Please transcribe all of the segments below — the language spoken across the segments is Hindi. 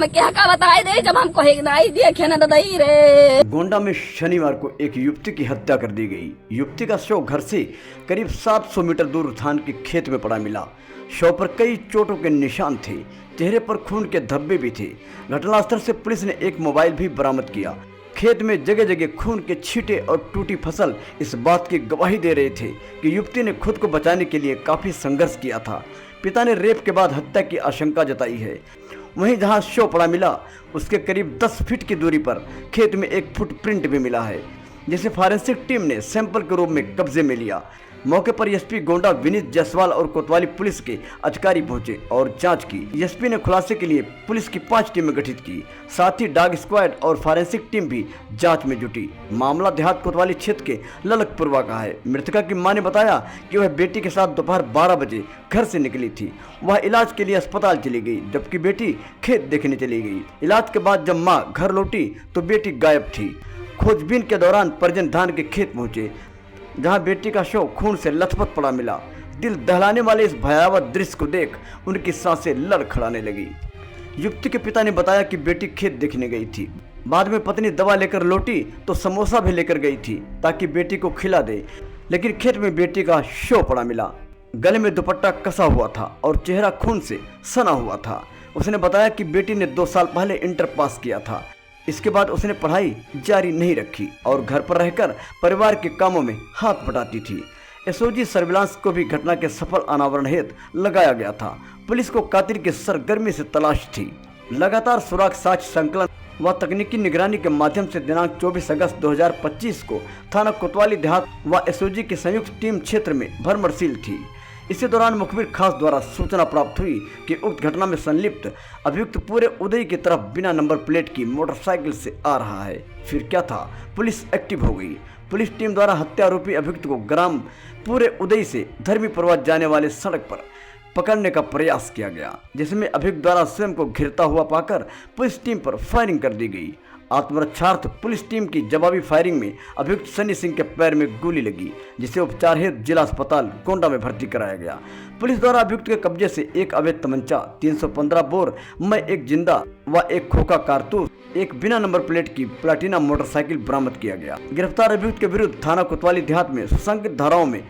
क्या का बताए दे जब हमको हिगनाई देखे न दई रे। गोंडा में शनिवार को एक युवती की हत्या कर दी गई। युवती का शव घर से करीब 700 मीटर दूर धान के खेत में पड़ा मिला। शव पर कई चोटों के निशान थे, चेहरे पर खून के धब्बे भी थे। घटनास्थल से पुलिस ने एक मोबाइल भी बरामद किया। खेत में जगह जगह खून के छींटे और टूटी फसल इस बात की गवाही दे रहे थे कि युवती ने खुद को बचाने के लिए काफी संघर्ष किया था। पिता ने रेप के बाद हत्या की आशंका जताई है। वहीं जहां शव पड़ा मिला उसके करीब 10 फीट की दूरी पर खेत में एक फुटप्रिंट भी मिला है, जिसे फॉरेंसिक टीम ने सैंपल के रूप में कब्जे में लिया। मौके पर एसपी गोंडा विनीत जायसवाल और कोतवाली पुलिस के अधिकारी पहुंचे और जांच की। एसपी ने खुलासे के लिए पुलिस की 5 टीमें गठित की, साथ ही डॉग स्क्वाड और फॉरेंसिक टीम भी जांच में जुटी। मामला देहात कोतवाली क्षेत्र के ललकपुरवा का है। मृतका की मां ने बताया कि वह बेटी के साथ दोपहर 12 बजे घर से निकली थी। वह इलाज के लिए अस्पताल चली गई, जबकि बेटी खेत देखने चली गई। इलाज के बाद जब मां घर लौटी तो बेटी गायब थी। खोजबीन के दौरान परिजन धान के खेत पहुंचे, जहां बेटी का शव खून से लथपथ पड़ा मिला। दिल दहलाने वाले इस भयावह दृश्य को देख उनकी सांसें लड़खड़ाने लगी। युवती के पिता ने बताया कि बेटी खेत देखने गई थी। बाद में पत्नी दवा लेकर लौटी तो समोसा भी लेकर गई थी ताकि बेटी को खिला दे, लेकिन खेत में बेटी का शव पड़ा मिला। गले में दुपट्टा कसा हुआ था और चेहरा खून से सना हुआ था। उसने बताया कि बेटी ने 2 साल पहले इंटर पास किया था। इसके बाद उसने पढ़ाई जारी नहीं रखी और घर पर रहकर परिवार के कामों में हाथ बटाती थी। एसओजी सर्विलांस को भी घटना के सफल अनावरण हेतु लगाया गया था। पुलिस को कातिल की सरगर्मी से तलाश थी। लगातार सुराग साक्ष्य संकलन व तकनीकी निगरानी के माध्यम से दिनांक 24 अगस्त 2025 को थाना कोतवाली देहात व एसओजी की संयुक्त टीम क्षेत्र में भ्रमणशील थी। इसी दौरान मुखबिर खास द्वारा सूचना प्राप्त हुई कि उक्त घटना में संलिप्त अभियुक्त पूरे उदय की तरफ बिना नंबर प्लेट की मोटरसाइकिल से आ रहा है। फिर क्या था, पुलिस एक्टिव हो गई। पुलिस टीम द्वारा हत्या आरोपी अभियुक्त को ग्राम पूरे उदय से धर्मी प्रवास जाने वाले सड़क पर पकड़ने का प्रयास किया गया, जिसमें अभियुक्त द्वारा स्वयं को घिरता हुआ पाकर पुलिस टीम पर फायरिंग कर दी गई। आत्मरक्षार्थ पुलिस टीम की जवाबी फायरिंग में अभियुक्त सनी सिंह के पैर में गोली लगी, जिसे उपचार हेतु जिला अस्पताल गोंडा में भर्ती कराया गया। पुलिस द्वारा अभियुक्त के कब्जे से एक अवैध तमंचा, 315 बोर में एक जिंदा व एक खोखा कारतूस, एक बिना नंबर प्लेट की प्लाटिना मोटरसाइकिल बरामद किया गया। गिरफ्तार अभियुक्त के विरुद्ध थाना कोतवाली देहात में सुसंगत धाराओं में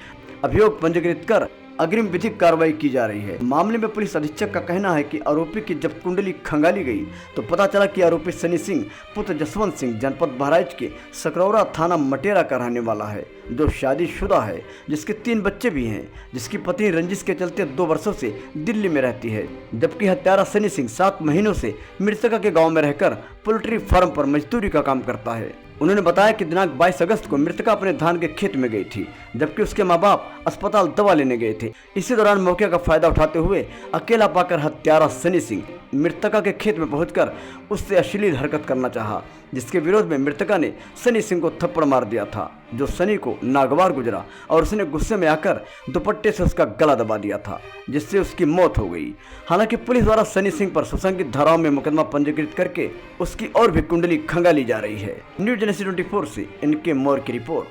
अभियोग पंजीकृत कर अग्रिम विधिक कार्रवाई की जा रही है। मामले में पुलिस अधीक्षक का कहना है कि आरोपी की जब कुंडली खंगाली गई तो पता चला कि आरोपी सनी सिंह पुत्र जसवंत सिंह जनपद बहराइच के सकरौरा थाना मटेरा का रहने वाला है, जो शादीशुदा है, जिसके 3 बच्चे भी हैं, जिसकी पत्नी रंजिश के चलते 2 वर्षों से दिल्ली में रहती है, जबकि हत्यारा सनी सिंह 7 महीनों से मृतका के गाँव में रहकर पोल्ट्री फार्म पर मजदूरी का काम करता है। उन्होंने बताया कि दिनांक 22 अगस्त को मृतका अपने धान के खेत में गई थी, जबकि उसके माँ बाप अस्पताल दवा लेने गए थे। इसी दौरान मौके का फायदा उठाते हुए अकेला पाकर हत्यारा सनी सिंह मृतका के खेत में पहुंचकर उससे अश्लील हरकत करना चाहा, जिसके विरोध में मृतका ने सनी सिंह को थप्पड़ मार दिया था, जो सनी को नागवार गुजरा और उसने गुस्से में आकर दुपट्टे से उसका गला दबा दिया था, जिससे उसकी मौत हो गई। हालांकि पुलिस द्वारा सनी सिंह पर सुसंगत धाराओं में मुकदमा पंजीकृत करके उसकी और भी कुंडली खंगाली जा रही है। न्यूज एजेंसी 24 से इनके मोर की रिपोर्ट।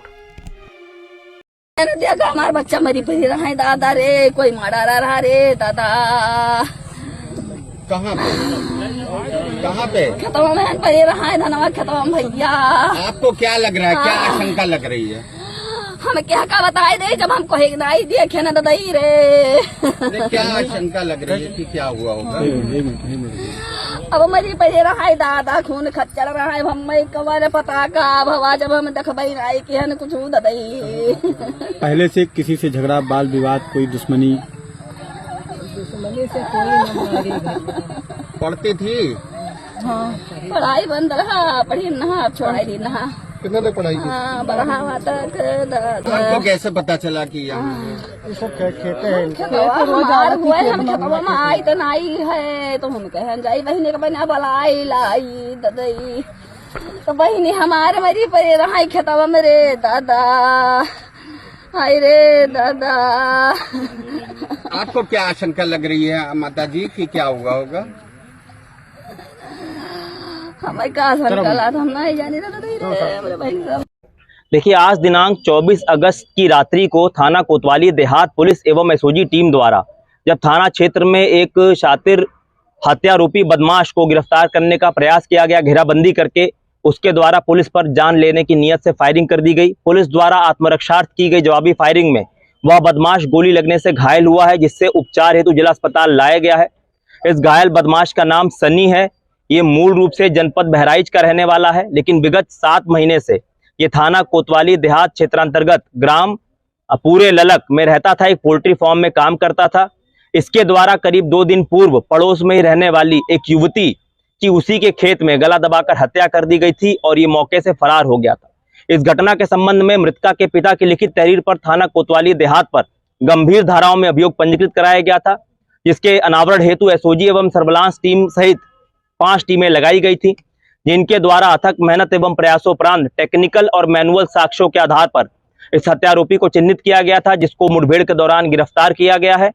देखा हमारा बच्चा मरी पड़ी रहा है दादा रे, कोई मारा रहा रे दादा। कहाँ पे खेतवा में पड़े रहा है धनवा खेतवा में भैया। आपको क्या लग रहा है, क्या आशंका लग रही है? हमें क्या का बताए दे जब हमको हिगनाई देखे न दई रे। क्या आशंका लग रही है कि क्या हुआ होगा? अब मरी पड़े रहा है दादा, खून खच्चर रहा है। हम कबर पता का भवा जब हम देखबई नाई के हन कुछ दई। पहले से किसी से झगड़ा, बाल विवाद, कोई दुश्मनी से कोई पढ़ती थी? हाँ, पढ़ाई बंद रहा, पढ़ी नहा छोड़ाई दी नहा। कितना तक पढ़ाई की? हाँ, बढ़ावा तक। आपको कैसे पता चला कि यहाँ हमार हुए हम खेतवा में आई तो नाई है, तो हम कहें जाई बहनी का बना बलाई लाई ददई, तो बहनी हमारे मरी पड़े रहा खेतवा में रे दादा। हाय रे दादा। आपको क्या आशंका लग रही है माता जी कि क्या हुआ होगा? हमें क्या आशंका हम नहीं जानी रे भाई साहब। देखिए, आज दिनांक 24 अगस्त की रात्रि को थाना कोतवाली देहात पुलिस एवं एसओजी टीम द्वारा जब थाना क्षेत्र में एक शातिर हत्यारोपी बदमाश को गिरफ्तार करने का प्रयास किया गया। घेराबंदी करके उसके द्वारा पुलिस पर जान लेने की नियत से फायरिंग कर दी गई। पुलिस द्वारा आत्मरक्षार्थ की गई जवाबी फायरिंग में वह बदमाश गोली लगने से घायल हुआ है, जिससे उपचार हेतु जिला अस्पताल लाया गया है। इस घायल बदमाश का नाम सनी है। ये मूल रूप से जनपद बहराइच का रहने वाला है, लेकिन विगत 7 महीने से ये थाना कोतवाली देहात क्षेत्रांतर्गत ग्राम पूरे ललक में रहता था। एक पोल्ट्री फार्म में काम करता था। इसके द्वारा करीब 2 दिन पूर्व पड़ोस में ही रहने वाली एक युवती की उसी के खेत में गला दबाकर हत्या कर दी गई थी और ये मौके से फरार हो गया था। इस घटना के संबंध में मृतका के पिता की लिखित तहरीर पर थाना कोतवाली देहात पर गंभीर धाराओं में अभियोग पंजीकृत कराया गया था, जिसके अनावरण हेतु एसओजी एवं सर्विलांस टीम सहित 5 टीमें लगाई गई थी, जिनके द्वारा अथक मेहनत एवं प्रयासोपरांत टेक्निकल और मैनुअल साक्ष्यों के आधार पर इस हत्यारोपी को चिन्हित किया गया था, जिसको मुठभेड़ के दौरान गिरफ्तार किया गया है।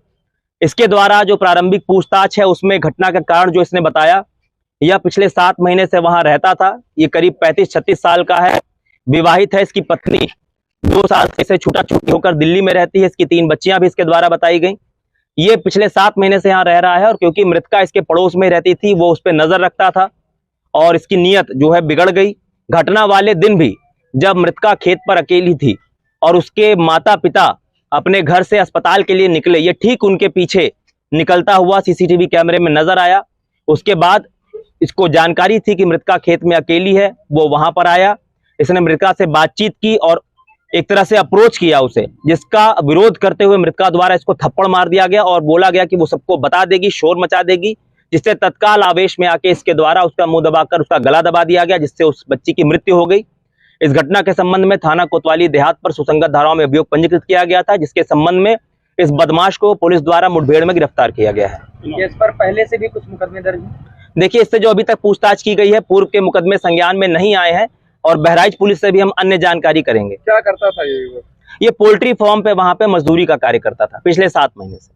इसके द्वारा जो प्रारंभिक पूछताछ है उसमें घटना का कारण जो इसने बताया, यह पिछले 7 महीने से वहां रहता था। ये करीब 35-36 साल का है, विवाहित है। इसकी पत्नी 2 साल से छूटा-छूटी होकर दिल्ली में रहती है। इसकी 3 बच्चियां भी इसके द्वारा बताई गई। ये पिछले 7 महीने से यहाँ रह रहा है और क्योंकि मृतका इसके पड़ोस में रहती थी, वो उस पर नजर रखता था और इसकी नीयत जो है बिगड़ गई। घटना वाले दिन भी जब मृतका खेत पर अकेली थी और उसके माता पिता अपने घर से अस्पताल के लिए निकले, ये ठीक उनके पीछे निकलता हुआ सीसीटीवी कैमरे में नजर आया। उसके बाद इसको जानकारी थी कि मृतका खेत में अकेली है, वो वहां पर आया। इसने मृतका से बातचीत की और एक तरह से अप्रोच किया उसे, जिसका विरोध करते हुए मृतका द्वारा इसको थप्पड़ मार दिया गया और बोला गया कि वो सबको बता देगी, शोर मचा देगी, जिससे तत्काल आवेश में आके इसके द्वारा उसका मुंह दबाकर उसका गला दबा दिया गया, जिससे उस बच्ची की मृत्यु हो गई। इस घटना के संबंध में थाना कोतवाली देहात पर सुसंगत धाराओं में अभियोग पंजीकृत किया गया था, जिसके संबंध में इस बदमाश को पुलिस द्वारा मुठभेड़ में गिरफ्तार किया गया है। इस पर पहले से भी कुछ मुकदमे दर्ज हैं? देखिए, इससे जो अभी तक पूछताछ की गई है, पूर्व के मुकदमे संज्ञान में नहीं आए हैं और बहराइच पुलिस से भी हम अन्य जानकारी करेंगे। क्या करता था ये पोल्ट्री फार्म पे वहां पे मजदूरी का कार्य करता था पिछले 7 महीने से।